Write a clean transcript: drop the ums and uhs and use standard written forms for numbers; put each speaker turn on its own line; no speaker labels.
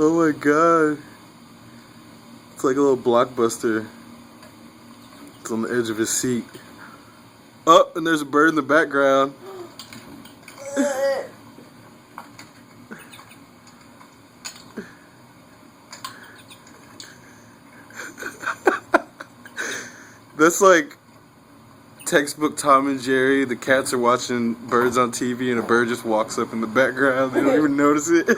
Oh my god. It's like a little blockbuster. It's on the edge of his seat. Oh, and there's a bird in the background. That's like textbook Tom and Jerry. The cats are watching birds on TV and a bird just walks up in the background. They don't even notice it.